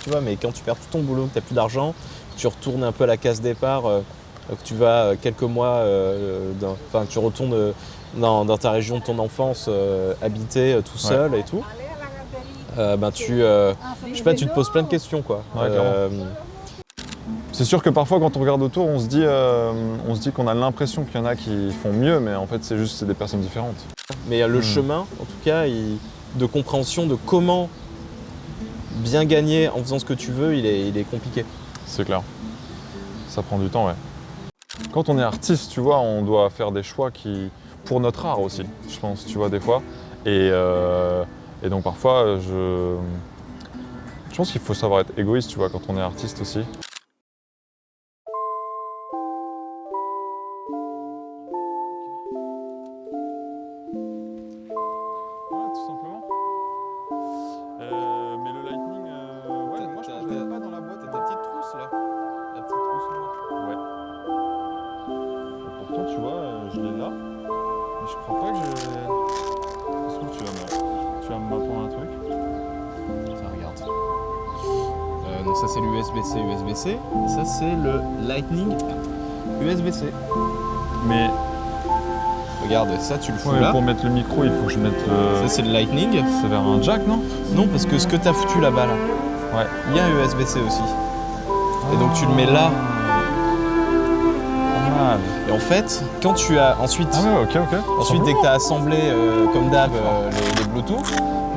tu vois, mais quand tu perds tout ton boulot, que tu n'as plus d'argent, tu retournes un peu à la case départ, que tu vas quelques mois, tu retournes dans ta région de ton enfance, habiter tout seul et tout, je sais pas, tu te poses plein de questions, quoi. Ouais, clairement. C'est sûr que parfois quand on regarde autour, on se dit qu'on a l'impression qu'il y en a qui font mieux, mais en fait c'est des personnes différentes. Mais le chemin, en tout cas, de compréhension de comment bien gagner en faisant ce que tu veux, il est compliqué. C'est clair. Ça prend du temps, ouais. Quand on est artiste, tu vois, on doit faire des choix pour notre art aussi, je pense, tu vois, des fois. Et donc parfois, je pense qu'il faut savoir être égoïste, tu vois, quand on est artiste aussi. Ouais, tout simplement. Mais le Lightning, ouais, moi je pense que je l'ai pas dans la boîte. T'as ta petite trousse là, la petite trousse noire. Ouais. Et pourtant, tu vois, je l'ai là. Mais je crois pas que j'ai. Est-ce que tu vas m'apprendre un truc? Ça regarde. Donc ça c'est l'USB-C, USB-C. Et ça c'est le Lightning USB-C. Mais Regarde, ça tu le fous ouais, là. pour mettre le micro, il faut que je mette Ça c'est le Lightning. C'est vers un jack, non? Non, parce que ce que t'as foutu là-bas là, Ouais. il y a un USB-C aussi. Et donc tu le mets là. Ah, Et en fait, quand tu as ensuite, ouais, ok. ensuite dès que tu as assemblé comme d'hab les Bluetooth,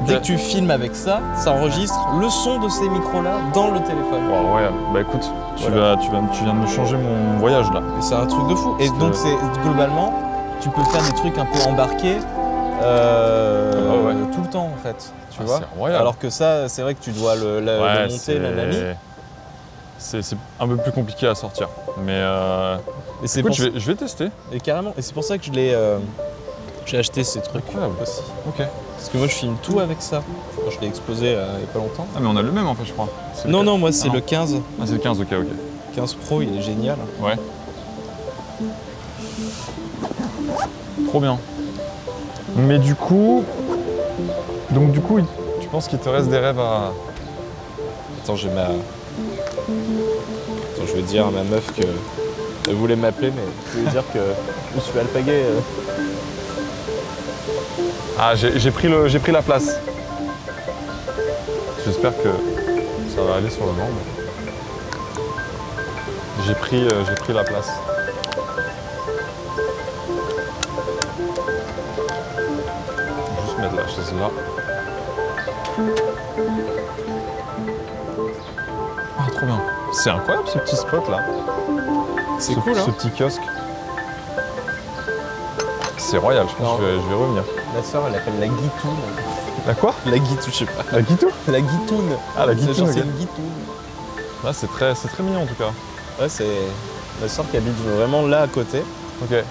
dès que tu filmes avec ça, ça enregistre le son de ces micros-là dans le téléphone. Wow, ouais, bah écoute, tu Voilà. viens de me changer mon voyage là. Et c'est un truc de fou. Et donc c'est globalement, tu peux faire des trucs un peu embarqués tout le temps en fait. Tu vois. C'est royal. Alors que ça, c'est vrai que tu dois le monter, l'analyse. C'est un peu plus compliqué à sortir. Mais Et c'est écoute, pour... je vais tester. Et carrément. Et c'est pour ça que j'ai acheté ces trucs aussi. Ok. Parce que moi je filme tout avec ça. Quand je l'ai exposé il n'y a pas longtemps. Ah mais on a le même en fait je crois. Non, moi c'est le 15. Ah c'est le 15, ok. 15 Pro, il est génial. Ouais. Trop bien. Mais du coup, tu penses qu'il te reste des rêves à... Attends, je vais dire à ma meuf que elle voulait m'appeler, mais je vais lui dire que je suis alpagué. Ah, j'ai pris la place. J'espère que ça va aller sur le vent. J'ai pris la place. Juste mettre la chaise là. Ah, trop bien. C'est incroyable ce petit spot là. C'est cool, hein. Ce petit kiosque. C'est royal, je pense que je vais revenir. Ma soeur, elle appelle la guitoune. La quoi? La guitoune, je sais pas. La guitou? La guitoune. Ah, la guitoune, C'est genre, ok. c'est une guitoune. Là, c'est très mignon en tout cas. Ouais, c'est ma soeur qui habite vraiment là à côté. Ok. Et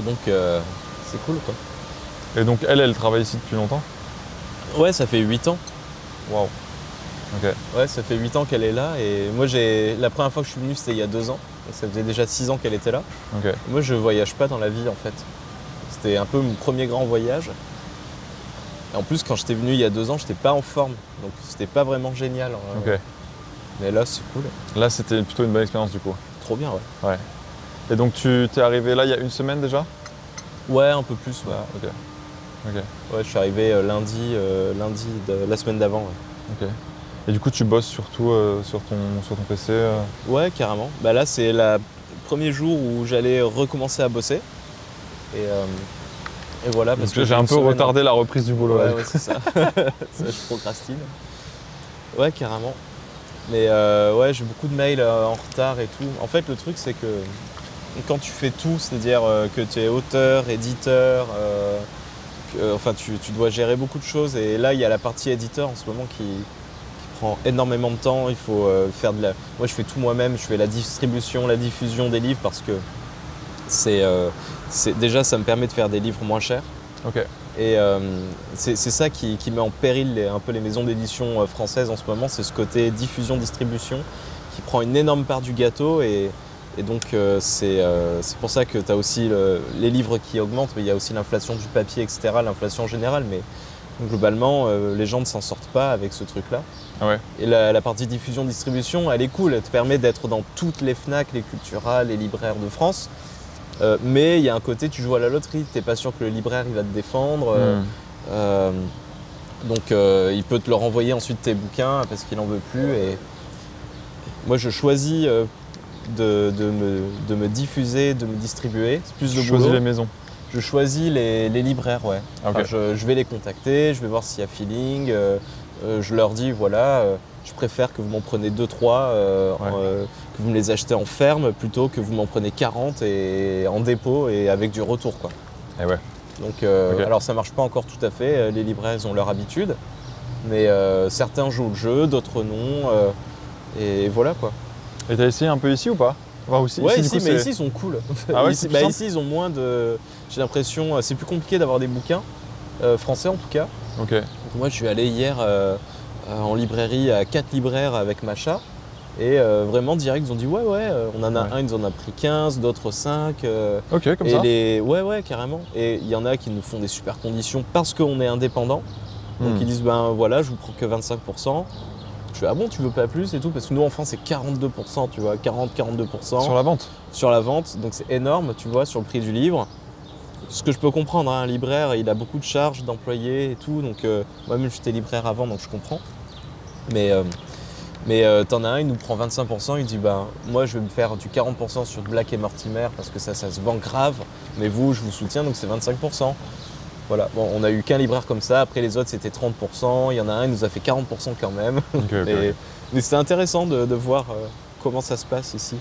donc, c'est cool, quoi. Et donc, elle travaille ici depuis longtemps? Ouais, ça fait 8 ans. Waouh. Ok. Ouais, ça fait 8 ans qu'elle est là. Et moi, la première fois que je suis venu, c'était il y a 2 ans. Donc, ça faisait déjà 6 ans qu'elle était là. Ok. Moi, je voyage pas dans la vie, en fait. C'était un peu mon premier grand voyage. Et en plus, quand j'étais venu il y a 2 ans, j'étais pas en forme. Donc, c'était pas vraiment génial. Ok. Mais là, c'est cool. Là, c'était plutôt une bonne expérience du coup. Trop bien, ouais. Ouais. Et donc, tu t'es arrivé là il y a une semaine déjà? Ouais, un peu plus, ouais. Ok. Ok. Ouais, je suis arrivé lundi de la semaine d'avant. Ouais. Ok. Et du coup, tu bosses surtout sur ton PC Ouais, carrément. Bah là, c'est le premier jour où j'allais recommencer à bosser. Et voilà, parce que j'ai un peu retardé la reprise du boulot. Ouais, c'est ça. Ça, je procrastine. Ouais, carrément. Mais ouais, j'ai beaucoup de mails en retard et tout. En fait, le truc, c'est que quand tu fais tout, c'est-à-dire que tu es auteur, éditeur, tu dois gérer beaucoup de choses. Et là, il y a la partie éditeur en ce moment qui prend énormément de temps. Il faut faire de la... Moi, je fais tout moi-même. Je fais la distribution, la diffusion des livres parce que déjà, ça me permet de faire des livres moins chers. Ok. Et c'est ça qui met en péril un peu les maisons d'édition françaises en ce moment, c'est ce côté diffusion-distribution qui prend une énorme part du gâteau et donc c'est pour ça que tu as aussi les livres qui augmentent, mais il y a aussi l'inflation du papier, etc., l'inflation générale, mais globalement les gens ne s'en sortent pas avec ce truc-là. Ah ouais. Et la partie diffusion-distribution, elle est cool. Elle te permet d'être dans toutes les Fnac, les Cultura, les libraires de France. Mais il y a un côté, tu joues à la loterie. T'es pas sûr que le libraire il va te défendre. Donc il peut te le renvoyer ensuite tes bouquins parce qu'il en veut plus. Et moi, je choisis de me diffuser, de me distribuer. C'est plus de boulot. Tu choisis les maisons. Je choisis les libraires, ouais. Ah, ok. Je vais les contacter, je vais voir s'il y a feeling. Je leur dis, voilà, je préfère que vous m'en preniez 2-3, que vous me les achetez en ferme plutôt que vous m'en prenez 40 et en dépôt et avec du retour, quoi. Et ouais. Donc, Ok. alors ça marche pas encore tout à fait. Les libraires, ils ont leur habitude. Mais certains jouent le jeu, d'autres non. Et voilà, quoi. Et t'as essayé un peu ici ou pas? Enfin, aussi, Ouais, du ici, coup, mais c'est- ici ils sont cool. Ah ouais, ici, c'est plus simple ici, ils ont moins de. J'ai l'impression, c'est plus compliqué d'avoir des bouquins, français en tout cas. Ok. Donc moi, je suis allé hier en librairie à 4 libraires avec Macha. Et vraiment, direct, ils ont dit ouais, on en a Ouais. un, ils en ont pris 15, d'autres 5. Ok, comme et ça. Ouais, carrément. Et il y en a qui nous font des super conditions parce qu'on est indépendant. Donc ils disent ben voilà, je vous prends que 25%. Je fais ah bon, tu veux pas plus et tout, parce que nous en France c'est 42%, tu vois, 40-42% Sur la vente. sur la vente, donc c'est énorme, tu vois, sur le prix du livre. Ce que je peux comprendre, hein, un libraire, il a beaucoup de charges d'employés et tout, donc moi-même j'étais libraire avant, donc je comprends. Mais t'en as un, il nous prend 25%, il dit bah moi je vais me faire du 40% sur Black et Mortimer parce que ça se vend grave, mais vous je vous soutiens donc c'est 25%. Voilà, bon on a eu qu'un libraire comme ça, après les autres c'était 30%, il y en a un, il nous a fait 40% quand même. Ok, ok. Mais c'était intéressant de voir comment ça se passe ici.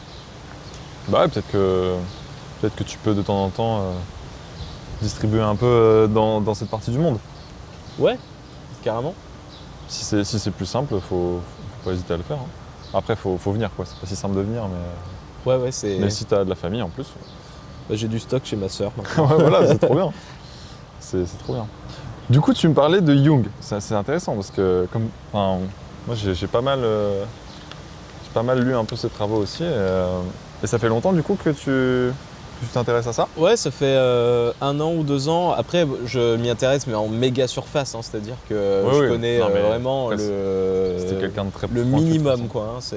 Bah ouais, peut-être que tu peux de temps en temps distribuer un peu dans cette partie du monde. Ouais, carrément. Si c'est plus simple, faut pas hésiter à le faire, hein. Après, faut venir, quoi. C'est pas si simple de venir, Ouais, c'est. mais si t'as de la famille en plus. Bah, j'ai du stock chez ma sœur. Ouais, voilà, c'est trop bien. C'est trop bien. Du coup, tu me parlais de Jung. C'est intéressant parce que, moi, j'ai pas mal lu un peu ses travaux aussi. Et ça fait longtemps, du coup, que tu t'intéresses à ça? Ouais, ça fait 1 an ou 2 ans. Après, je m'y intéresse, mais en méga surface, hein, c'est-à-dire que Oui, je oui. connais Non, mais vraiment après, C'était quelqu'un de très le pointu, de toute minimum, façon. quoi. Hein,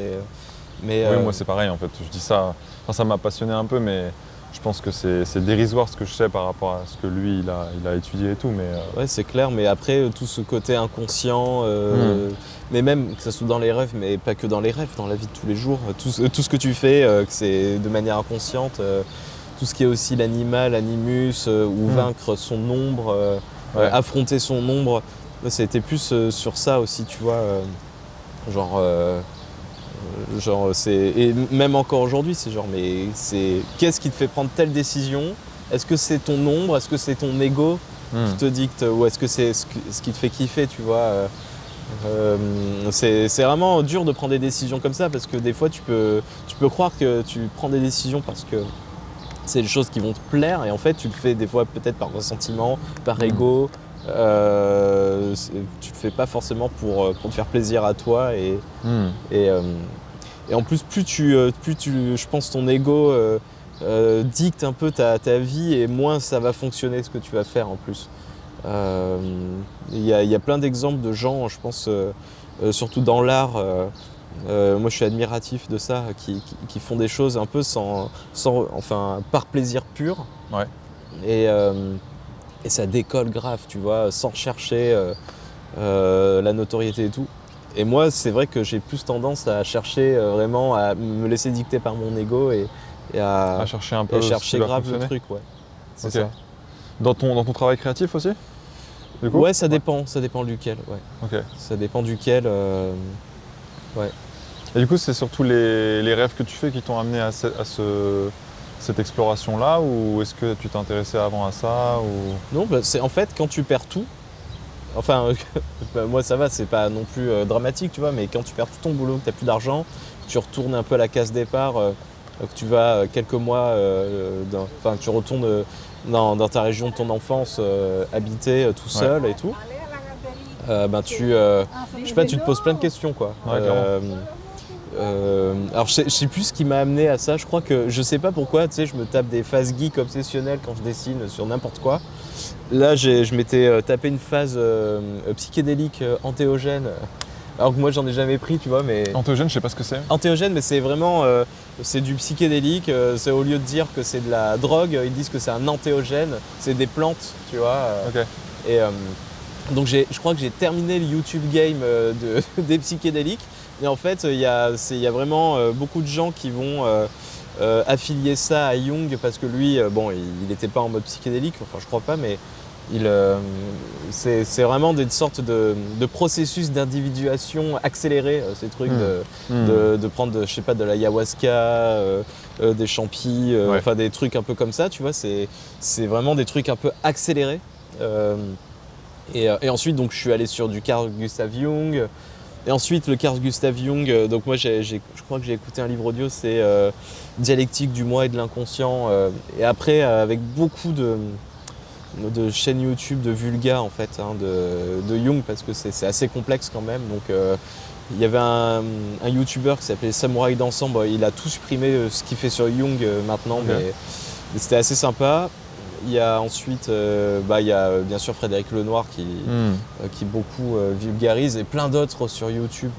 mais, Oui, moi c'est pareil en fait. Je dis ça, enfin, ça m'a passionné un peu, mais je pense que c'est dérisoire ce que je sais par rapport à ce que lui il a étudié et tout. Mais ouais, c'est clair. Mais après, tout ce côté inconscient, mais même que ça soit dans les rêves, mais pas que dans les rêves, dans la vie de tous les jours, tout ce que tu fais, que c'est de manière inconsciente. Tout ce qui est aussi l'animal, animus, ou vaincre son ombre, Ouais. affronter son ombre. Moi, ça a été plus sur ça aussi, tu vois. Et même encore aujourd'hui, c'est genre, mais qu'est-ce qui te fait prendre telle décision? Est-ce que c'est ton ombre? Est-ce que c'est ton ego qui te dicte? Ou est-ce que c'est ce qui te fait kiffer, tu vois? C'est vraiment dur de prendre des décisions comme ça parce que des fois, tu peux croire que tu prends des décisions parce que c'est des choses qui vont te plaire et en fait tu le fais des fois peut-être par ressentiment, par ego. Tu le fais pas forcément pour te faire plaisir à toi et en plus plus je pense ton ego dicte un peu ta vie et moins ça va fonctionner ce que tu vas faire en plus. Il y a plein d'exemples de gens, je pense, surtout dans l'art. Moi, je suis admiratif de ça, qui font des choses un peu enfin, par plaisir pur. Ouais. Et ça décolle grave, tu vois, sans chercher la notoriété et tout. Et moi, c'est vrai que j'ai plus tendance à chercher vraiment à me laisser dicter par mon ego et À chercher un peu et ce chercher qui va grave le fonctionner. truc, ouais. C'est Ok. ça. Dans ton travail créatif aussi, du coup? Ouais, ça dépend duquel, ouais. Ok. Ça dépend duquel. Ouais. Et du coup, c'est surtout les rêves que tu fais qui t'ont amené à cette exploration-là, ou est-ce que tu t'intéressais avant à ça ou... Non, bah, c'est en fait quand tu perds tout. Enfin, bah, moi ça va, c'est pas non plus dramatique, tu vois, mais quand tu perds tout ton boulot, que t'as plus d'argent, tu retournes un peu à la case départ, que tu vas quelques mois, que tu retournes dans ta région de ton enfance, habiter tout seul et tout. Je sais pas, tu te poses plein de questions, quoi. Ouais, clairement. Alors je sais plus ce qui m'a amené à ça, je crois que je sais pas pourquoi, tu sais, je me tape des phases geek obsessionnelles quand je dessine sur n'importe quoi. Là je m'étais tapé une phase psychédélique antéogène Alors que moi j'en ai jamais pris, tu vois, mais... Antéogène, je sais pas ce que c'est. Antéogène, mais c'est vraiment c'est du psychédélique. C'est au lieu de dire que c'est de la drogue, ils disent que c'est un antéogène. C'est des plantes, tu vois. Ok. Et donc je crois que j'ai terminé le YouTube game des psychédéliques. Et en fait, il y a vraiment beaucoup de gens qui vont affilier ça à Jung parce que lui, bon, il n'était pas en mode psychédélique, enfin je crois pas, mais c'est vraiment des sortes de processus d'individuation accélérés, ces trucs de prendre, je sais pas, de l'ayahuasca, des champis, Ouais. enfin des trucs un peu comme ça, tu vois, c'est vraiment des trucs un peu accélérés. Et ensuite, donc, je suis allé sur du Carl Gustav Jung. Et ensuite, le Carl Gustav Jung, donc moi, je crois que j'ai écouté un livre audio, c'est Dialectique du moi et de l'inconscient. Et après, avec beaucoup de chaînes YouTube de vulga, en fait, hein, de Jung, parce que c'est assez complexe quand même. Donc, il y avait un YouTuber qui s'appelait Samouraï d'Ensemble. Il a tout supprimé ce qu'il fait sur Jung maintenant, Ok. mais c'était assez sympa. Il y a ensuite, il y a bien sûr Frédéric Lenoir qui beaucoup vulgarise et plein d'autres sur YouTube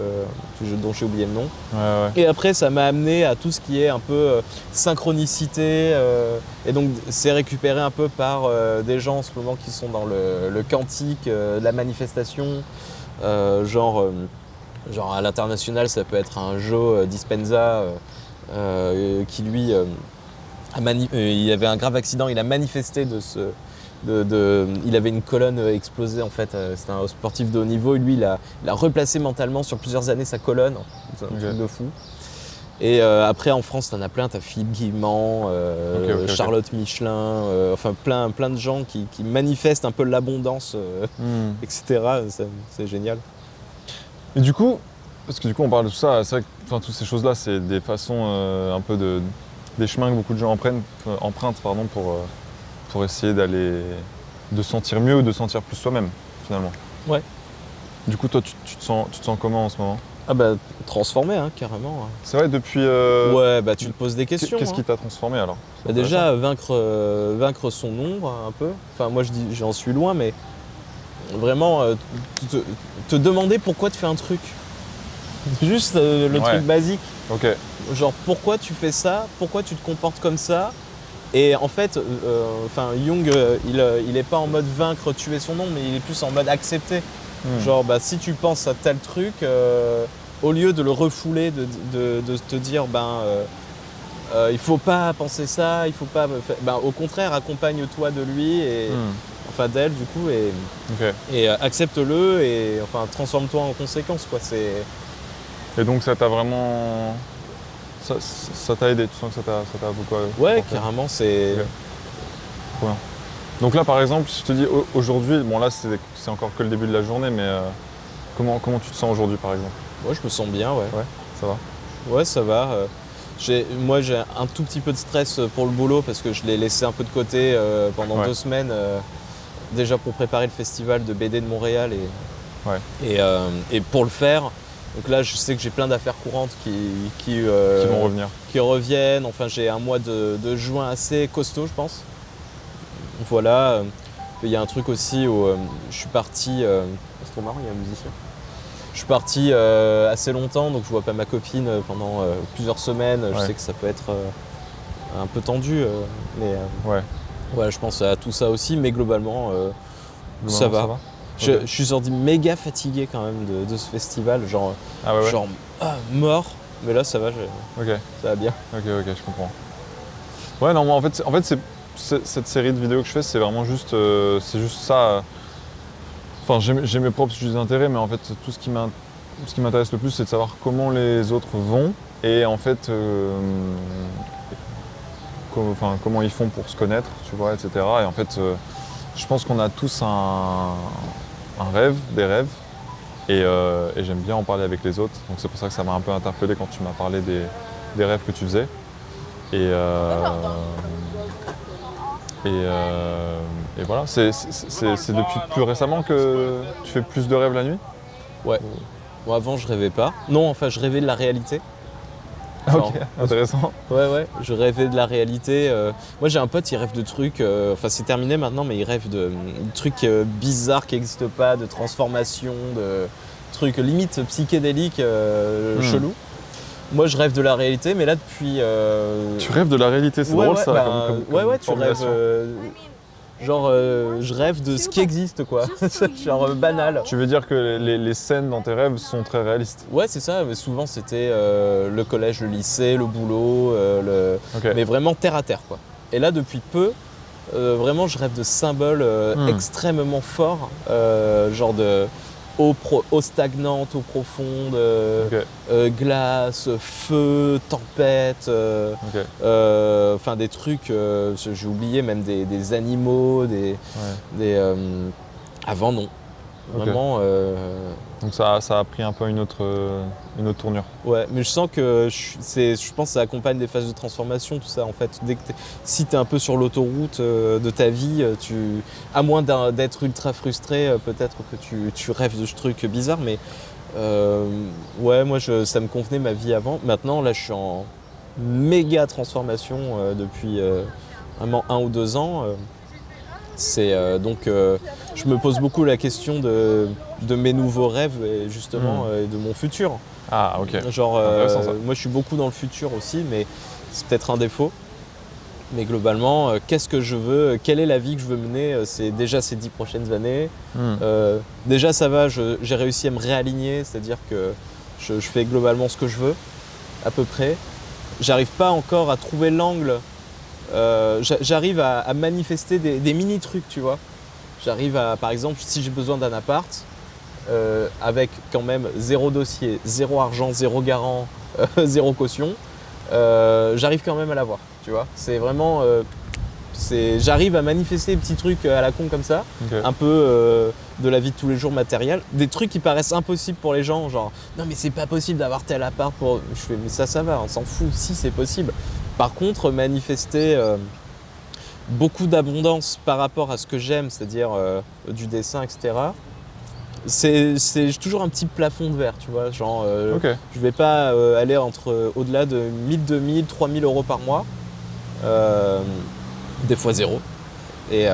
dont j'ai oublié le nom. Ouais. Et après, ça m'a amené à tout ce qui est un peu synchronicité. Et donc, c'est récupéré un peu par des gens en ce moment qui sont dans le quantique, la manifestation. Genre à l'international, ça peut être un Joe Dispenza qui lui... il avait un grave accident, il a manifesté il avait une colonne explosée en fait, c'était un sportif de haut niveau et lui il a replacé mentalement sur plusieurs années sa colonne, c'est un truc de fou. Et après en France t'en as plein, t'as Philippe Guillemant, Charlotte Michelin, enfin plein de gens qui manifestent un peu l'abondance, etc. C'est génial. Et du coup, parce que du coup on parle de tout ça, c'est vrai que toutes ces choses-là c'est des façons un peu des chemins que beaucoup de gens empruntent pour essayer de sentir mieux ou de sentir plus soi-même, finalement. Ouais. Du coup, toi, tu te sens comment en ce moment? Ah bah transformé, hein, carrément. C'est vrai, depuis... Ouais, bah tu te poses des questions. Qu'est-ce qui t'a transformé alors? Bah déjà, vaincre son ombre un peu. Enfin, moi j'en suis loin, mais vraiment te demander pourquoi tu fais un truc. Juste le truc basique. Ok. Genre pourquoi tu fais ça, pourquoi tu te comportes comme ça. Et en fait, Jung, il est pas en mode vaincre, tuer son ombre, mais il est plus en mode accepter. Genre si tu penses à tel truc, au lieu de le refouler, de te dire il faut pas penser ça, il faut pas au contraire accompagne-toi de lui et enfin d'elle du coup et accepte-le et enfin transforme-toi en conséquence quoi. Et donc ça t'a vraiment... Ça t'a aidé, tu sens que ça t'a beaucoup Ouais, apporté. carrément, c'est... Okay. Trop bien. Donc là par exemple, si je te dis aujourd'hui, bon là c'est encore que le début de la journée, mais comment tu te sens aujourd'hui par exemple? Ouais, je me sens bien, ouais. Ouais, ça va? Ouais, ça va. Moi j'ai un tout petit peu de stress pour le boulot parce que je l'ai laissé un peu de côté pendant 2 semaines, déjà pour préparer le festival de BD de Montréal et pour le faire. Donc là, je sais que j'ai plein d'affaires courantes qui vont revenir. Qui reviennent. Enfin, j'ai un mois de juin assez costaud, je pense. Voilà. Il y a un truc aussi où je suis parti... c'est trop marrant, il y a un musicien. Je suis parti assez longtemps, donc je vois pas ma copine pendant plusieurs semaines. Je sais que ça peut être un peu tendu, mais ouais, je pense à tout ça aussi. Mais globalement, ça va. Je suis sorti méga fatigué quand même de ce festival, genre mort, mais là ça va, ça va bien. Ok, je comprends. Ouais, non, moi en fait cette série de vidéos que je fais, c'est vraiment juste, ça. Enfin, j'ai mes propres sujets d'intérêt, mais en fait tout ce qui m'intéresse le plus, c'est de savoir comment les autres vont et en fait comment ils font pour se connaître, tu vois, etc. Et en fait, je pense qu'on a tous un rêve, des rêves, et j'aime bien en parler avec les autres. Donc c'est pour ça que ça m'a un peu interpellé quand tu m'as parlé des rêves que tu faisais. Et voilà, c'est depuis plus récemment que tu fais plus de rêves la nuit? Ouais. Bon, avant je rêvais pas. Non, enfin je rêvais de la réalité. Ok, intéressant. Ouais, je rêvais de la réalité. Moi j'ai un pote, il rêve de trucs, enfin c'est terminé maintenant, mais il rêve de trucs bizarres qui n'existent pas, de transformation, truc limite psychédélique, chelou. Moi, je rêve de la réalité, mais là, depuis... Tu rêves de la réalité, c'est drôle ça comme tu rêves... formulation. je rêve de ce qui existe, quoi. Genre banal. Tu veux dire que les scènes dans tes rêves sont très réalistes? Ouais, c'est ça, mais souvent c'était le collège, le lycée, le boulot, Ok. mais vraiment terre à terre, quoi. Et là, depuis peu, vraiment, je rêve de symboles extrêmement forts, genre de eau stagnante, eau profonde, glace, feu, tempête, enfin des trucs, j'ai oublié même des animaux, avant non. Vraiment. Donc ça a pris un peu une autre tournure. Ouais, mais je sens que je pense que ça accompagne des phases de transformation, tout ça en fait. Si tu es un peu sur l'autoroute de ta vie, à moins d'être ultra frustré, peut-être que tu rêves de ce truc bizarre, mais ouais, moi ça me convenait ma vie avant. Maintenant, là, je suis en méga transformation depuis vraiment 1 ou 2 ans. Donc je me pose beaucoup la question de mes nouveaux rêves et justement et de mon futur. Ah ok. Genre Intéressant, ça. moi je suis beaucoup dans le futur aussi, mais c'est peut-être un défaut. Mais globalement, qu'est-ce que je veux, quelle est la vie que je veux mener, c'est déjà ces 10 prochaines années. Déjà ça va, j'ai réussi à me réaligner, c'est-à-dire que je fais globalement ce que je veux, à peu près. J'arrive pas encore à trouver l'angle. J'arrive à manifester des mini-trucs, tu vois. J'arrive à, par exemple, si j'ai besoin d'un appart, avec quand même 0 dossier, 0 argent, 0 garant, 0 caution, j'arrive quand même à l'avoir, tu vois. C'est vraiment... j'arrive à manifester des petits trucs à la con comme ça, un peu de la vie de tous les jours matérielle, des trucs qui paraissent impossibles pour les gens, genre non mais c'est pas possible d'avoir tel appart pour... Je fais mais ça va, on s'en fout, si c'est possible. Par contre, manifester beaucoup d'abondance par rapport à ce que j'aime, c'est-à-dire du dessin, etc., c'est toujours un petit plafond de verre, tu vois. Genre, je vais pas aller au-delà de 1000, 2000, 3000 euros par mois, des fois 0. Et,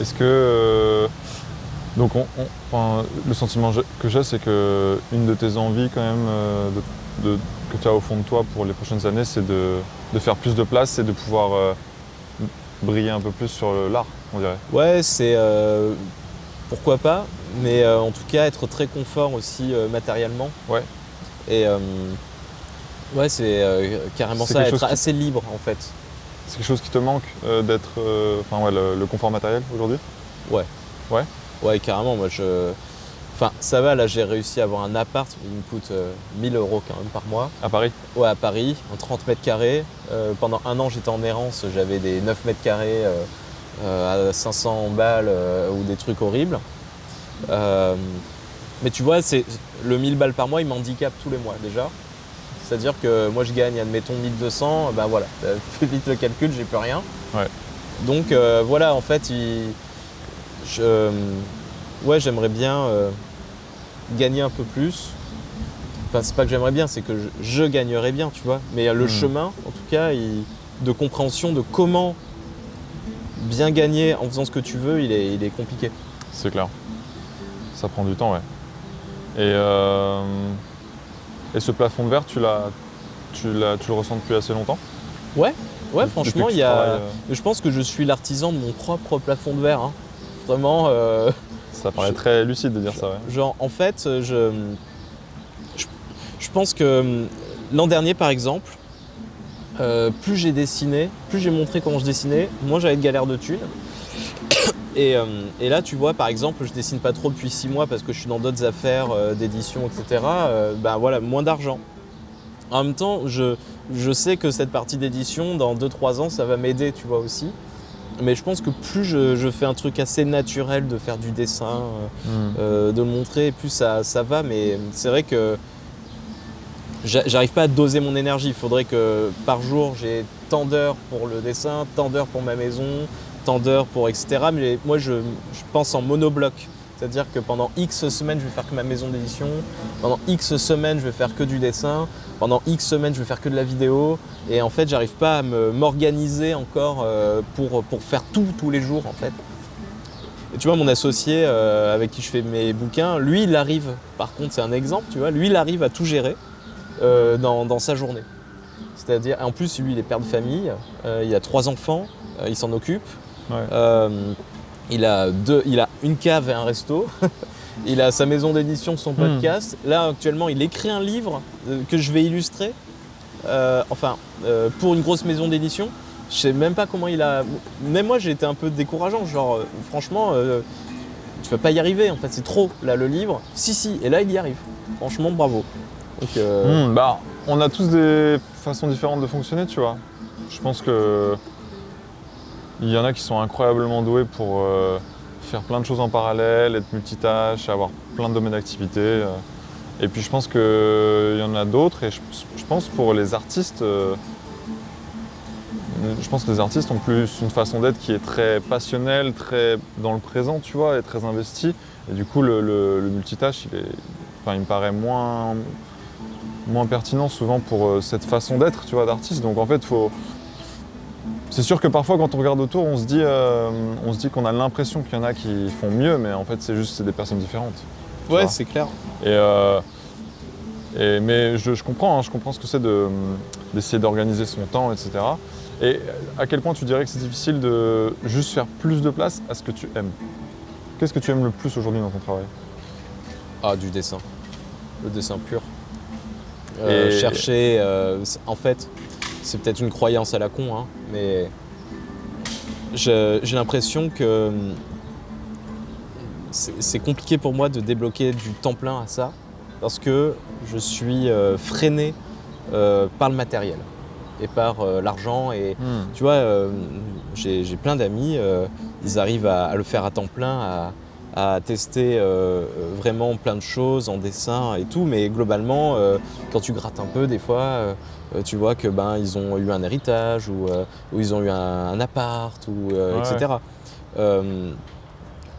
est-ce que... donc le sentiment que j'ai, c'est que une de tes envies quand même que tu as au fond de toi pour les prochaines années, c'est de faire plus de place et de pouvoir briller un peu plus sur l'art, on dirait. Ouais, c'est pourquoi pas, mais en tout cas être très confort aussi matériellement. Ouais. Et ouais, c'est carrément ça, être assez libre en fait. C'est quelque chose qui te manque d'être, le confort matériel aujourd'hui? Ouais. Ouais. Ouais, carrément. Moi, enfin, ça va. Là, j'ai réussi à avoir un appart. Il me coûte 1000 euros quand même par mois. À Paris? Ouais, à Paris, en 30 mètres carrés. Pendant 1 an, j'étais en errance. J'avais des 9 mètres carrés à 500 balles ou des trucs horribles. Mais tu vois, le 1000 balles par mois, il m'handicape tous les mois déjà. C'est-à-dire que moi, je gagne, admettons, 1200. Ben voilà, fais vite le calcul, j'ai plus rien. Ouais. Donc voilà, en fait, ouais, j'aimerais bien gagner un peu plus. Enfin, c'est pas que j'aimerais bien, c'est que je gagnerais bien, tu vois. Mais le chemin, en tout cas, de compréhension de comment bien gagner en faisant ce que tu veux, il est compliqué. C'est clair. Ça prend du temps, ouais. Et ce plafond de verre, tu le ressens depuis assez longtemps? Ouais, franchement, je pense que je suis l'artisan de mon propre plafond de verre. Hein. Vraiment. Ça paraît très lucide de dire ça, ouais. Genre, en fait, je pense que l'an dernier, par exemple, plus j'ai dessiné, plus j'ai montré comment je dessinais, moins j'avais de galère de thunes. Et là, tu vois, par exemple, je dessine pas trop depuis 6 mois parce que je suis dans d'autres affaires d'édition, etc. Ben voilà, moins d'argent. En même temps, je sais que cette partie d'édition, dans 2-3 ans, ça va m'aider, tu vois, aussi. Mais je pense que plus je fais un truc assez naturel de faire du dessin, de le montrer, plus ça va. Mais c'est vrai que j'arrive pas à doser mon énergie. Il faudrait que par jour, j'ai tant d'heures pour le dessin, tant d'heures pour ma maison, tant d'heures pour etc. Mais moi, je pense en monobloc. C'est-à-dire que pendant X semaines, je vais faire que ma maison d'édition. Pendant X semaines, je vais faire que du dessin. Pendant X semaines, je vais faire que de la vidéo. Et en fait, j'arrive pas à m'organiser encore pour faire tout tous les jours, en fait. Et tu vois, mon associé avec qui je fais mes bouquins, lui, il arrive, par contre, c'est un exemple, tu vois, lui, il arrive à tout gérer dans sa journée. C'est-à-dire, en plus, lui, il est père de famille, il a 3 enfants, il s'en occupe. Ouais. Il a une cave et un resto. Il a sa maison d'édition, son podcast. Là, actuellement, il écrit un livre que je vais illustrer. Pour une grosse maison d'édition. Je sais même pas comment il a... Même moi, j'ai été un peu décourageant. Genre, franchement, tu vas pas y arriver. En fait, c'est trop, là, le livre. Si. Et là, il y arrive. Franchement, bravo. Donc, on a tous des façons différentes de fonctionner, tu vois. Je pense que il y en a qui sont incroyablement doués pour faire plein de choses en parallèle, être multitâche, avoir plein de domaines d'activité. Et puis je pense qu'il y en a d'autres, et je pense pour les artistes, ont plus une façon d'être qui est très passionnelle, très dans le présent, tu vois, et très investie. Et du coup, le multitâche, il me paraît moins pertinent souvent pour cette façon d'être, tu vois, d'artiste. Donc en fait, c'est sûr que parfois, quand on regarde autour, on se dit qu'on a l'impression qu'il y en a qui font mieux, mais en fait, c'est des personnes différentes. Ouais, c'est clair. Mais je comprends ce que c'est d'essayer d'organiser son temps, etc. Et à quel point tu dirais que c'est difficile de juste faire plus de place à ce que tu aimes? Qu'est-ce que tu aimes le plus aujourd'hui dans ton travail? Ah, du dessin. Le dessin pur. En fait, c'est peut-être une croyance à la con, hein, mais j'ai l'impression que c'est compliqué pour moi de débloquer du temps plein à ça, parce que je suis freiné par le matériel et par l'argent. Et tu vois, j'ai plein d'amis, ils arrivent à le faire à temps plein, à tester vraiment plein de choses en dessin et tout, mais globalement, quand tu grattes un peu, des fois, tu vois que ils ont eu un héritage ou ils ont eu un appart, etc.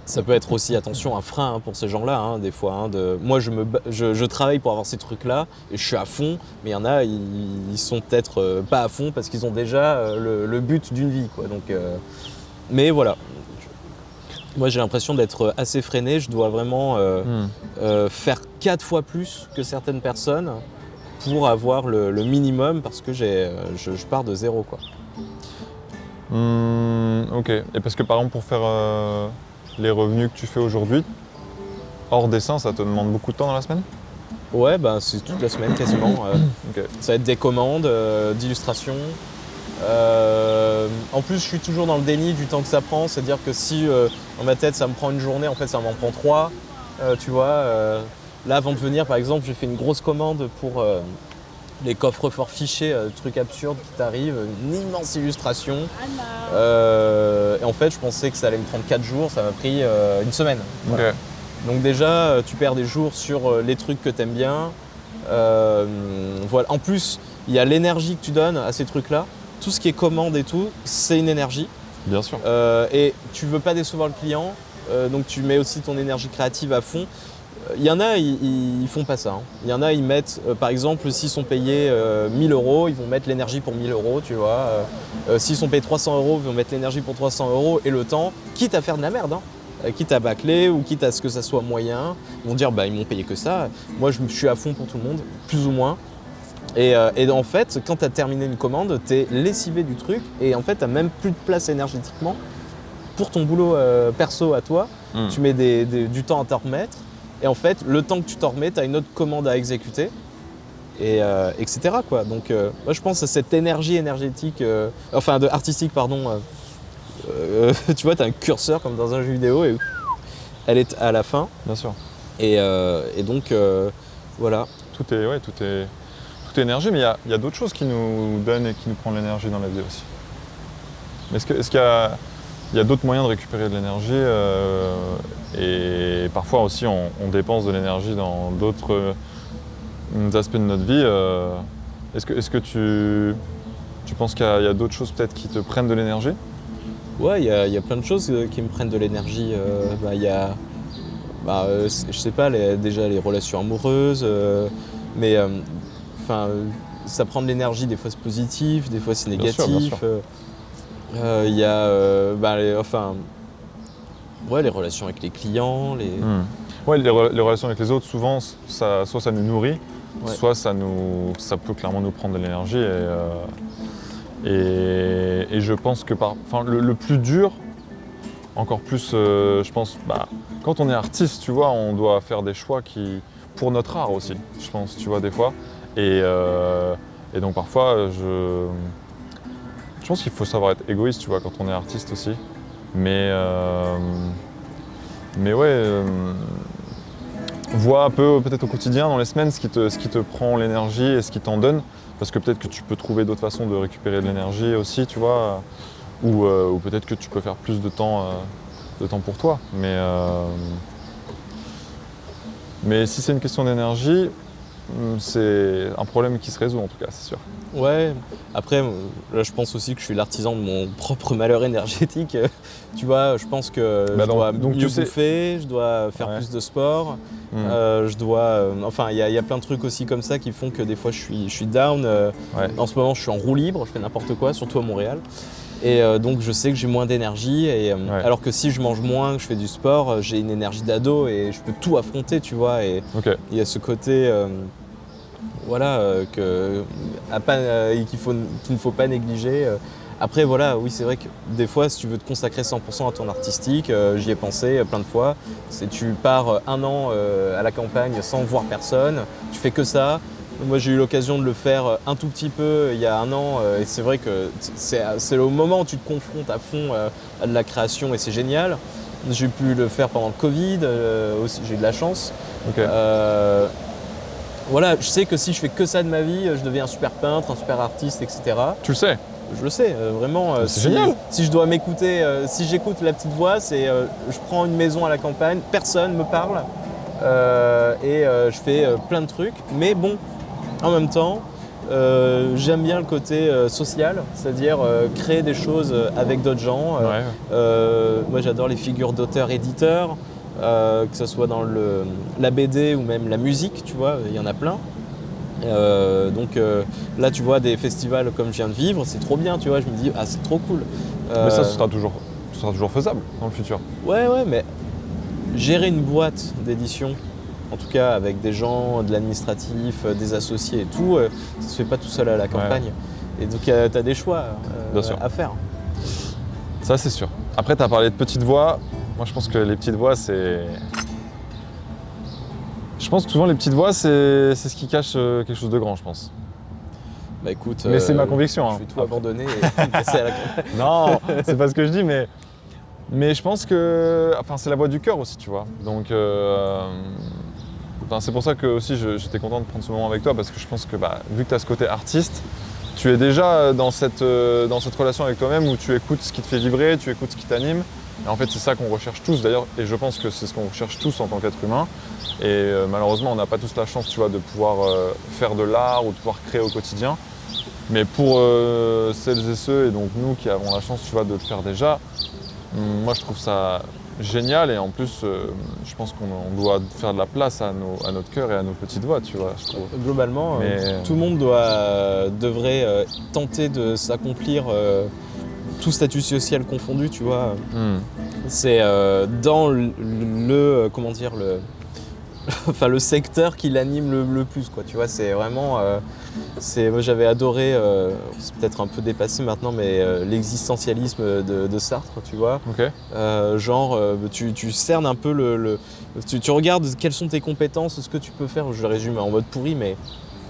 Ça peut être aussi, attention, un frein pour ces gens-là, hein, des fois. Moi, je travaille pour avoir ces trucs-là et je suis à fond, mais il y en a, ils sont peut-être pas à fond parce qu'ils ont déjà le but d'une vie, quoi. Donc, mais voilà. Moi, j'ai l'impression d'être assez freiné. Je dois vraiment faire 4 fois plus que certaines personnes pour avoir le minimum, parce que je pars de zéro, quoi. Ok. Et parce que par exemple, pour faire les revenus que tu fais aujourd'hui, hors dessin, ça te demande beaucoup de temps dans la semaine? Ouais, c'est toute la semaine quasiment. Okay. Ça va être des commandes, d'illustrations. En plus, je suis toujours dans le déni du temps que ça prend. C'est-à-dire que si dans ma tête ça me prend une journée, en fait ça m'en prend 3. Tu vois, là avant de venir, par exemple, j'ai fait une grosse commande pour les coffres-forts fichés, trucs absurdes qui t'arrivent, une immense illustration. Et en fait, je pensais que ça allait me prendre 4 jours, ça m'a pris une semaine. Voilà. Okay. Donc déjà, tu perds des jours sur les trucs que t'aimes bien. Voilà. En plus, il y a l'énergie que tu donnes à ces trucs-là. Tout ce qui est commande et tout, c'est une énergie. Bien sûr. Et tu veux pas décevoir le client, donc tu mets aussi ton énergie créative à fond. Il y en a, ils font pas ça. Hein. Il y en a, ils mettent, par exemple, s'ils sont payés 1000 €, ils vont mettre l'énergie pour 1000 €, tu vois. S'ils sont payés 300 €, ils vont mettre l'énergie pour 300 € et le temps, quitte à faire de la merde, hein, quitte à bâcler ou quitte à ce que ça soit moyen. Ils vont dire, ils m'ont payé que ça. Moi, je suis à fond pour tout le monde, plus ou moins. Et en fait, quand tu as terminé une commande, tu es lessivé du truc et en fait, tu n'as même plus de place énergétiquement pour ton boulot perso à toi. Tu mets du temps à t'en remettre. Et en fait, le temps que tu t'en remets, tu as une autre commande à exécuter, etc. quoi. Donc, moi, je pense à cette énergie énergétique, artistique, pardon. Tu vois, tu as un curseur comme dans un jeu vidéo et elle est à la fin. Bien sûr. Et donc, voilà. Tout est énergie, mais il y a d'autres choses qui nous donnent et qui nous prennent l'énergie dans la vie aussi. Est-ce qu'il y a d'autres moyens de récupérer de l'énergie et parfois aussi on dépense de l'énergie dans d'autres aspects de notre vie. Est-ce que tu penses qu'il y a d'autres choses peut-être qui te prennent de l'énergie? Ouais, il y a plein de choses qui me prennent de l'énergie. Il y a, je sais pas, déjà les relations amoureuses, mais ça prend de l'énergie, des fois c'est positif, des fois c'est négatif. Bien sûr. Il y a Ouais, les relations avec les clients, Ouais, les relations avec les autres, souvent, soit ça nous nourrit, Ouais. soit ça peut clairement nous prendre de l'énergie. Et je pense que le plus dur, encore plus, je pense, quand on est artiste, tu vois, on doit faire des choix pour notre art aussi, je pense, tu vois, des fois. Et donc parfois, je pense qu'il faut savoir être égoïste, tu vois, quand on est artiste aussi. Mais ouais, vois un peu peut-être au quotidien, dans les semaines, ce qui te prend l'énergie et ce qui t'en donne. Parce que peut-être que tu peux trouver d'autres façons de récupérer de l'énergie aussi, tu vois. Ou peut-être que tu peux faire plus de temps pour toi. Mais si c'est une question d'énergie, c'est un problème qui se résout en tout cas, c'est sûr. Ouais, après, là, je pense aussi que je suis l'artisan de mon propre malheur énergétique. Tu vois, je pense que je dois donc mieux tu sais. bouffer, je dois faire Ouais. plus de sport, je dois... enfin, il y a plein de trucs aussi comme ça qui font que des fois, je suis down. Ouais. En ce moment, je suis en roue libre, je fais n'importe quoi, surtout à Montréal. Et donc, je sais que j'ai moins d'énergie. Alors que si je mange moins, que je fais du sport, j'ai une énergie d'ado et je peux tout affronter, tu vois. Et Ok. il y a ce côté... voilà, qu'il ne faut pas négliger. Après, voilà, oui, c'est vrai que des fois, si tu veux te consacrer 100% à ton artistique, j'y ai pensé plein de fois, tu pars un an à la campagne sans voir personne, tu fais que ça. Moi, j'ai eu l'occasion de le faire un tout petit peu il y a un an, et c'est vrai que c'est le moment où tu te confrontes à fond à de la création, et c'est génial. J'ai pu le faire pendant le Covid, aussi, j'ai eu de la chance. Ok. Voilà, je sais que si je fais que ça de ma vie, je deviens un super peintre, un super artiste, etc. Tu le sais. Je le sais, vraiment. C'est génial. Si je dois m'écouter, si j'écoute la petite voix, c'est je prends une maison à la campagne, personne me parle et je fais plein de trucs. Mais bon, en même temps, j'aime bien le côté social, c'est-à-dire créer des choses avec d'autres gens. Ouais. Moi, j'adore les figures d'auteurs-éditeurs. Que ce soit dans la BD ou même la musique, tu vois, il y en a plein. Donc là, tu vois, des festivals comme je viens de vivre, c'est trop bien, tu vois, je me dis, ah, c'est trop cool. Mais ça, ce sera toujours faisable dans le futur. Ouais, mais gérer une boîte d'édition, en tout cas avec des gens, de l'administratif, des associés et tout, ça se fait pas tout seul à la campagne. Et donc, tu as des choix à faire. Ça, c'est sûr. Après, tu as parlé de petites voix. Moi, je pense que les petites voix, c'est... Je pense que souvent, les petites voix, c'est ce qui cache quelque chose de grand, je pense. Bah écoute, mais c'est ma conviction. Je vais tout abandonner et passer à la campagne. Non, c'est pas ce que je dis, mais je pense que... Enfin, c'est la voix du cœur aussi, tu vois. Donc, c'est pour ça que aussi, j'étais content de prendre ce moment avec toi, parce que je pense que vu que tu as ce côté artiste, tu es déjà dans cette relation avec toi-même où tu écoutes ce qui te fait vibrer, tu écoutes ce qui t'anime. Et en fait, c'est ça qu'on recherche tous d'ailleurs, et je pense que c'est ce qu'on recherche tous en tant qu'être humain. Et malheureusement, on n'a pas tous la chance, tu vois, de pouvoir faire de l'art ou de pouvoir créer au quotidien. Mais pour celles et ceux, et donc nous qui avons la chance, tu vois, de le faire déjà, moi je trouve ça génial. Et en plus, je pense qu'on doit faire de la place à notre cœur et à nos petites voix, tu vois, je trouve. Globalement, tout le monde devrait tenter de s'accomplir, tout statut social confondu, tu vois. C'est dans comment dire, enfin, le secteur qui l'anime le plus, quoi. Tu vois, c'est vraiment... moi, j'avais adoré, c'est peut-être un peu dépassé maintenant, mais l'existentialisme de Sartre, tu vois. Okay. Tu cernes un peu tu regardes quelles sont tes compétences, ce que tu peux faire. Je le résume en mode pourri, mais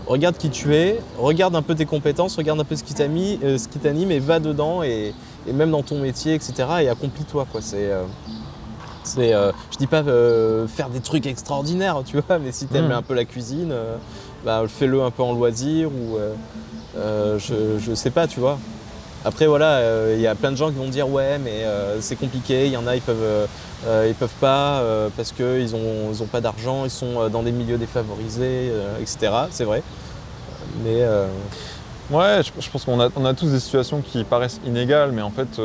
regarde qui tu es, regarde un peu tes compétences, regarde un peu ce qui t'anime et va dedans, et même dans ton métier, etc. et accomplis-toi, quoi. Je dis pas faire des trucs extraordinaires, tu vois, mais si t'aimes un peu la cuisine, fais-le un peu en loisir ou je sais pas, tu vois. Après, voilà, il y a plein de gens qui vont dire ouais, mais c'est compliqué. Il y en a, ils peuvent pas parce qu'ils ont pas d'argent, ils sont dans des milieux défavorisés, etc. C'est vrai. Mais ouais, je pense qu'on a tous des situations qui paraissent inégales, mais en fait,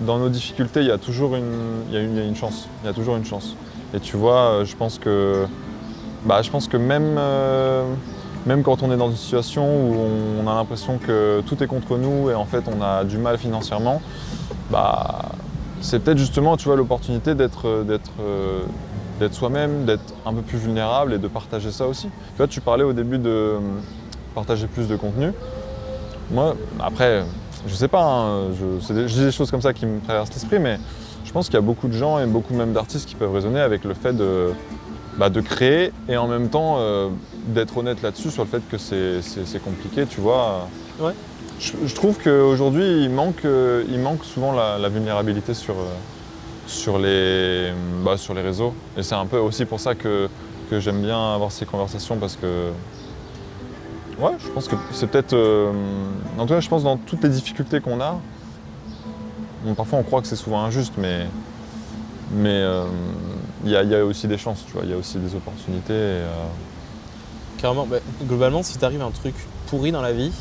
dans nos difficultés, il y a toujours une chance. Il y a toujours une chance. Et tu vois, je pense que même quand on est dans une situation où on a l'impression que tout est contre nous et en fait on a du mal financièrement, c'est peut-être justement, tu vois, l'opportunité d'être soi-même, d'être un peu plus vulnérable et de partager ça aussi. Tu vois, tu parlais au début de partager plus de contenu. Moi, après, je sais pas, hein, je dis des choses comme ça qui me traversent l'esprit, mais je pense qu'il y a beaucoup de gens et beaucoup même d'artistes qui peuvent résonner avec le fait de créer et en même temps d'être honnête là-dessus sur le fait que c'est compliqué, tu vois. Ouais. Je trouve qu'aujourd'hui, il manque souvent la vulnérabilité sur les réseaux. Et c'est un peu aussi pour ça que j'aime bien avoir ces conversations parce que ouais, je pense que c'est peut-être... en tout cas, je pense dans toutes les difficultés qu'on a, parfois on croit que c'est souvent injuste, mais il y a aussi des chances, tu vois, il y a aussi des opportunités. Carrément, globalement, si t'arrives un truc pourri dans la vie,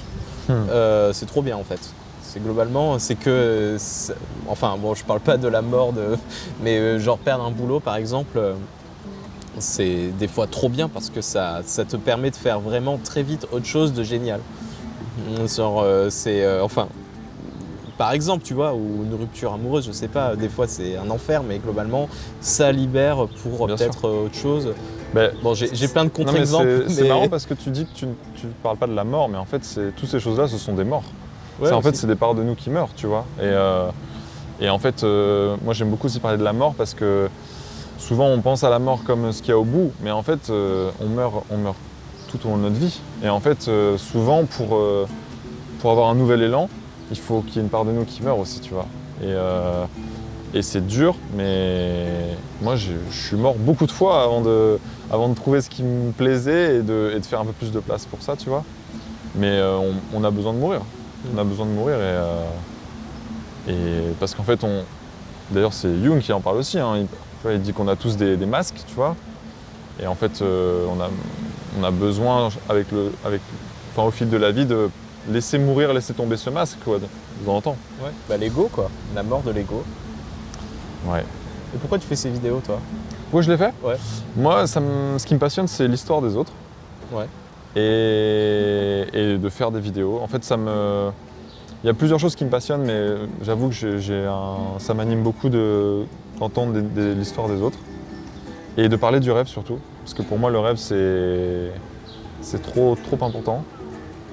c'est trop bien en fait. C'est globalement, c'est que... Enfin, bon, je parle pas de la mort, mais genre perdre un boulot par exemple, c'est des fois trop bien parce que ça te permet de faire vraiment très vite autre chose de génial. Genre, enfin, par exemple, tu vois, ou une rupture amoureuse, je sais pas, des fois c'est un enfer, mais globalement, ça libère pour Bien peut-être sûr. autre chose. Ben, Bon, j'ai plein de non, mais contre-exemples, c'est marrant parce que tu dis que tu parles pas de la mort, mais en fait, toutes ces choses-là, ce sont des morts. Ouais, En fait, aussi. c'est des parts de nous qui meurent, tu vois. Et en fait, moi, j'aime beaucoup aussi parler de la mort parce que souvent, on pense à la mort comme ce qu'il y a au bout, mais en fait, on meurt tout au long de notre vie. Et en fait, souvent, pour avoir un nouvel élan, il faut qu'il y ait une part de nous qui meurt aussi, tu vois. Et c'est dur, mais moi, je suis mort beaucoup de fois avant de trouver ce qui me plaisait et de faire un peu plus de place pour ça, tu vois. Mais on a besoin de mourir. On a besoin de mourir et parce qu'en fait, d'ailleurs, c'est Jung qui en parle aussi, hein. Il dit qu'on a tous des masques, tu vois. Et en fait, on a besoin, au fil de la vie, de laisser tomber ce masque, quoi, de temps en temps. Ouais. L'ego, quoi. La mort de l'ego. Ouais. Et pourquoi tu fais ces vidéos, toi? Pourquoi je l'ai fait? Ouais. Moi, ce qui me passionne, c'est l'histoire des autres. Ouais. Et de faire des vidéos. En fait, il y a plusieurs choses qui me passionnent, mais j'avoue que ça m'anime beaucoup d'entendre l'histoire des autres. Et de parler du rêve surtout. Parce que pour moi, le rêve, c'est trop important.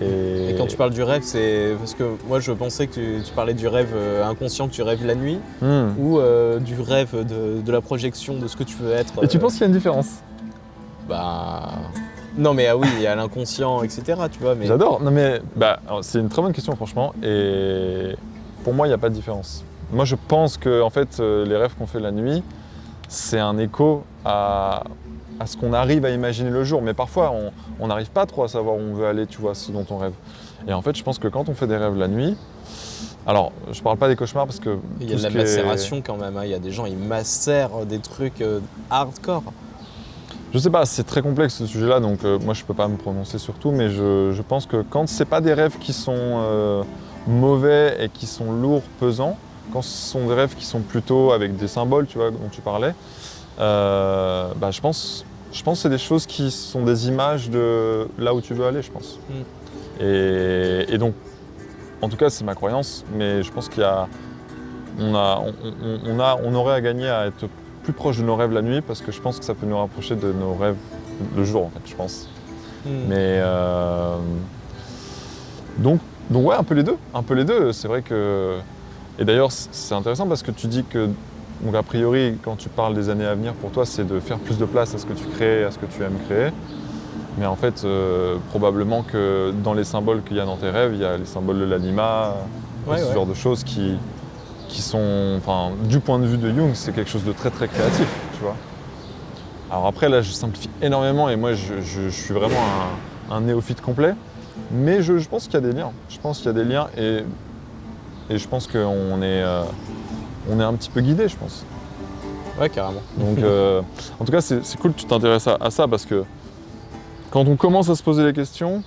Et quand tu parles du rêve, c'est parce que moi je pensais que tu parlais du rêve inconscient, que tu rêves la nuit, ou du rêve de la projection de ce que tu veux être. Et tu penses qu'il y a une différence? Bah. Non, mais oui, il y a l'inconscient, etc. Tu vois, mais... J'adore. Non, mais alors, c'est une très bonne question, franchement. Et pour moi, il n'y a pas de différence. Moi, je pense que en fait, les rêves qu'on fait la nuit, c'est un écho à ce qu'on arrive à imaginer le jour. Mais parfois, on n'arrive pas trop à savoir où on veut aller, tu vois, ce dont on rêve. Et en fait, je pense que quand on fait des rêves la nuit, alors, je parle pas des cauchemars parce que... Il y a de la macération quand même, hein. Il y a des gens, ils macèrent des trucs hardcore. Je sais pas, c'est très complexe ce sujet-là, donc moi je peux pas me prononcer sur tout, mais je pense que quand c'est pas des rêves qui sont mauvais et qui sont lourds, pesants, quand ce sont des rêves qui sont plutôt avec des symboles, tu vois, dont tu parlais, je pense que c'est des choses qui sont des images de là où tu veux aller, je pense. Et donc, en tout cas, c'est ma croyance, mais je pense on aurait à gagner à être plus proche de nos rêves la nuit parce que je pense que ça peut nous rapprocher de nos rêves le jour, en fait, je pense. Mais donc ouais, un peu les deux, c'est vrai que... Et d'ailleurs, c'est intéressant parce que tu dis que, donc a priori, quand tu parles des années à venir, pour toi, c'est de faire plus de place à ce que tu crées, à ce que tu aimes créer. Mais en fait, probablement que dans les symboles qu'il y a dans tes rêves, il y a les symboles de l'anima, ce genre de choses qui sont, enfin, du point de vue de Jung, c'est quelque chose de très très créatif, tu vois. Alors après, là, je simplifie énormément et moi, je suis vraiment un néophyte complet. Mais je pense qu'il y a des liens. Je pense qu'il y a des liens et je pense qu'on est un petit peu guidé, je pense. Ouais, carrément. Donc, en tout cas, c'est cool que tu t'intéresses à ça parce que quand on commence à se poser les questions,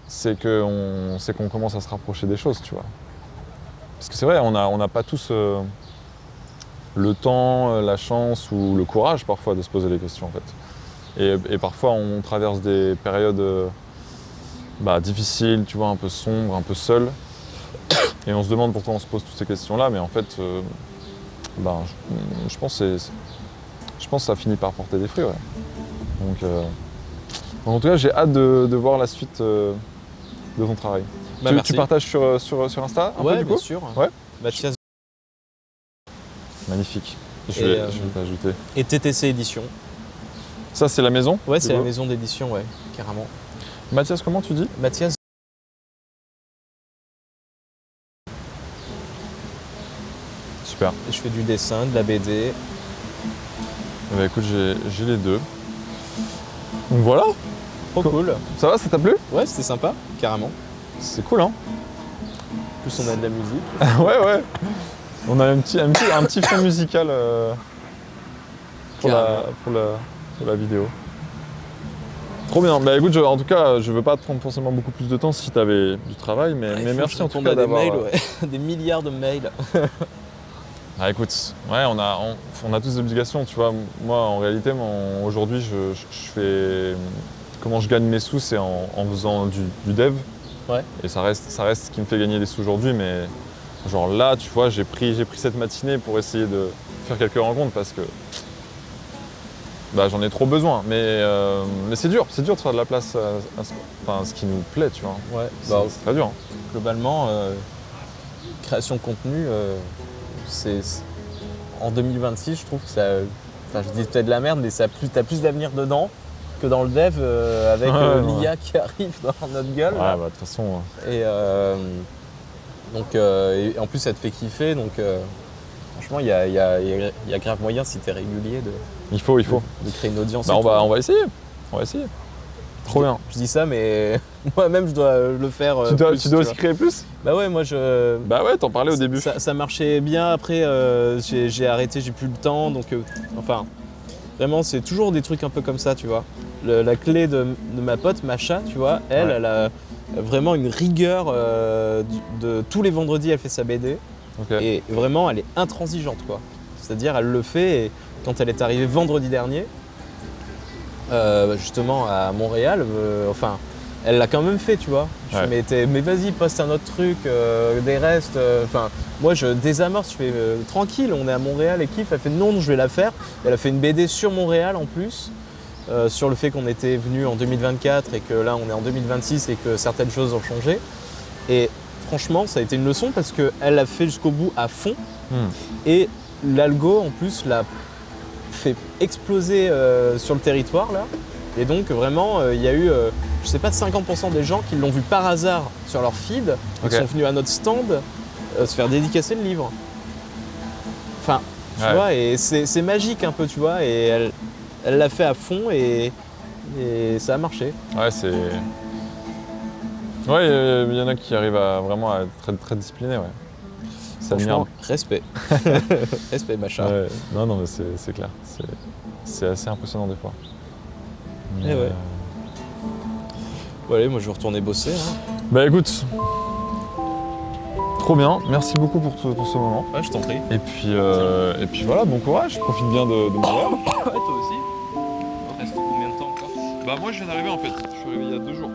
c'est qu'on commence à se rapprocher des choses, tu vois. Parce que c'est vrai, on n'a pas tous le temps, la chance ou le courage parfois de se poser les questions en fait. Et parfois on traverse des périodes difficiles, tu vois, un peu sombres, un peu seules. Et on se demande pourquoi on se pose toutes ces questions-là, mais en fait, ben, je pense que ça finit par porter des fruits. Ouais. Donc, en tout cas, j'ai hâte de voir la suite de ton travail. Bah, Tu merci. partages sur Insta un peu, Ouais, du bien coup sûr. Ouais. Mathias Magnifique. Je Et, vais euh, t'ajouter. et TTC Édition. Ça, c'est la maison Ouais, du c'est la coup maison d'édition, ouais, carrément. Mathias, comment tu dis? Mathias. Super. Je fais du dessin, de la BD. Eh ben, écoute, j'ai les deux. Donc voilà, Trop cool. ça va, ça t'a plu? Ouais, c'était sympa, carrément. C'est cool, hein? En plus, on a de la musique. Ouais. On a un petit fond musical pour la vidéo. Trop bien. Bah écoute, en tout cas, je veux pas te prendre forcément beaucoup plus de temps si tu avais du travail, mais Il faut que merci je en tout réponde cas à des d'avoir. mails, ouais. Des milliards de mails. Ah écoute, ouais, on a tous des obligations, tu vois. Moi, en réalité, aujourd'hui, je fais. Comment je gagne mes sous, c'est en faisant du dev. Ouais. Et ça reste ce qui me fait gagner des sous aujourd'hui, mais genre là, tu vois, j'ai pris cette matinée pour essayer de faire quelques rencontres parce que bah, j'en ai trop besoin. Mais c'est dur de faire de la place à ce qui nous plaît, tu vois. Ouais, C'est très dur. Hein. globalement, création de contenu, en 2026, je trouve que ça. Enfin, je dis peut-être de la merde, mais t'as plus d'avenir dedans que dans le dev avec Ouais. l'IA qui arrive dans notre gueule. Ouais, là. bah de toute façon. Et et en plus, ça te fait kiffer. Donc, franchement, il y a grave moyen, si t'es régulier, Il faut. de créer une audience. Bah, et tout. on va essayer. Trop bien. Je dis ça, mais moi-même, je dois le faire. Tu dois plus, aussi vois. créer plus? Bah ouais, moi, Bah ouais, t'en parlais au début. Ça marchait bien. Après, j'ai arrêté, j'ai plus le temps. Donc, enfin, vraiment, c'est toujours des trucs un peu comme ça, tu vois. La clé de ma pote, Macha, tu vois, elle, Ouais. elle a vraiment une rigueur de tous les vendredis, elle fait sa BD. Ok. Et vraiment, elle est intransigeante, quoi. C'est-à-dire, elle le fait. Et quand elle est arrivée vendredi dernier, justement à Montréal, enfin, elle l'a quand même fait, tu vois. Je Ouais. fais, mais vas-y, poste un autre truc, des restes. Enfin, moi, je désamorce, je fais tranquille, on est à Montréal et kiffe. Elle fait non, je vais la faire. Elle a fait une BD sur Montréal en plus, sur le fait qu'on était venu en 2024 et que là, on est en 2026 et que certaines choses ont changé. Et franchement, ça a été une leçon parce qu'elle l'a fait jusqu'au bout à fond. Et l'algo, en plus, l'a fait exploser sur le territoire, là. Et donc, vraiment, il y a eu, je sais pas, 50% des gens qui l'ont vu par hasard sur leur feed, Ok. qui sont venus à notre stand se faire dédicacer le livre. Enfin, tu Ouais. vois, et c'est magique un peu, tu vois, et elle l'a fait à fond et ça a marché. Ouais, c'est. Ouais, il y en a qui arrivent vraiment à être très, très disciplinés, ouais. C'est Franchement, admirable. respect. Respect, Macha. Ouais. Non, mais c'est clair. C'est assez impressionnant des fois. Eh ouais. Bon, allez, moi je vais retourner bosser. Hein. Bah écoute, trop bien. Merci beaucoup pour ce moment. Ouais, je t'en prie. Et puis voilà, bon courage. Profite bien de Montréal. Ouais, toi aussi. Il reste combien de temps encore? Bah moi je viens d'arriver en fait. Je suis arrivé il y a 2 jours.